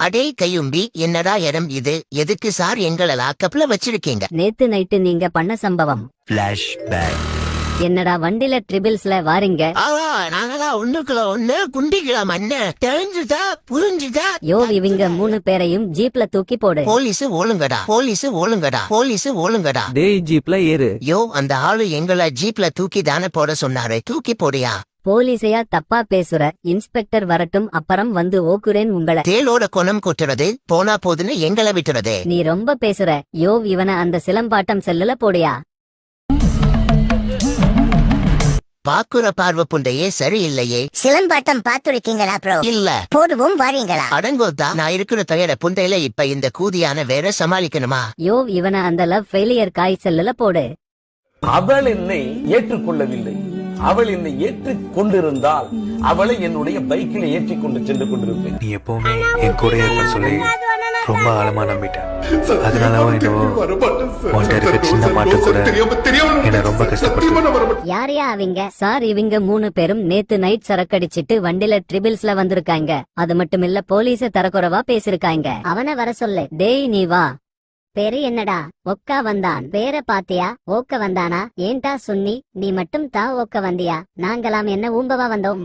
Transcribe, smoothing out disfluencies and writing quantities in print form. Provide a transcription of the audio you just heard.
அடே கையும்பி, என்னடா இடம் இது? எதுக்கு சார் எங்களை லாக்கப்ல வச்சிருக்கீங்க? நேத்து நைட்டு நீங்க பண்ண சம்பவம். என்னடா வண்டில ட்ரிபிள்ஸ்ல வாரீங்க? நாங்களா ஒண்ணுக்குள்ள ஒண்ணு குண்டிக்கலாம் அண்ணன். தெரிஞ்சுதா புரிஞ்சுதா? யோ இவங்க 3 பேரையும் ஜீப்ல தூக்கி போடு. போலீஸ் ஒழுங்கடா, போலீஸ் ஒழுங்கடா, போலீஸ் ஒழுங்கடா. டேய் ஜீப்ல ஏறு. யோ அந்த ஆளு எங்களை ஜீப்ல தூக்கி தானே போட சொன்னாரு, தூக்கி போடியா. போலீஸையா தப்பா பேசுற? இன்ஸ்பெக்டர் வரட்டும், அப்புறம் வந்து ஓக்குறேன் உங்கள. தேளோட குணம் கொட்டுறது போனா போதுன்னு எங்களை விட்டுறது. நீ ரொம்ப பேசுற. யோ இவனை அந்த சிலம்பாட்டம் செல்லுல போடியா. பாக்குற பார்வை புண்டையே சரியில்லையே. சிலம்பாட்டம் பாத்துருக்கீங்களா ப்ரோ? இல்ல. போடுவோம் வாரீங்களா? அடங்கோதா, நான் இருக்கிற தயார புண்டையில இப்ப இந்த கூதியான வேற சமாளிக்கணுமா? யோ இவனை அந்த லவ் ஃபெயிலியர் காய் செல்லுல போடு. அவள் என்னை ஏற்றுக்கொள்ளவில்லை. அவள் என்னை ஏற்றுக் கொண்டிருந்தால் அவளை என்னுடைய பைக்கில் ஏற்றிக் கொண்டு சென்று கொண்டிருப்பேன். நீ எப்பவுமே என் கூட இருப்ப சொல்லி ரொம்ப ஆழமா நம்பிட்டேன். அதனாலவோ என்னவோ உன்கிட்ட இருக்க சின்ன மாட்டு கூட என்ன ரொம்ப கஷ்டப்பட்டு. யாரையா அவங்க? சார் இவங்க 3 பேரும் நேத்து நைட் சரக்கடிச்சிட்டு வண்டில ட்ரிபிள்ஸ்ல வந்திருக்காங்க. அது மட்டும் இல்ல போலீஸ தரக்குறவா பேசிருக்காங்க. அவனை வர சொல்லு. டேய் நீ வா. பேரு என்னடா? ஒக்கா வந்தான். பேரை பாத்தியா? ஓக்க வந்தானா? ஏன்டா சுன்னி நீ மட்டும் தா ஓக்க வந்தியா? நாங்களாம் என்ன ஊம்பவா வந்தோம்?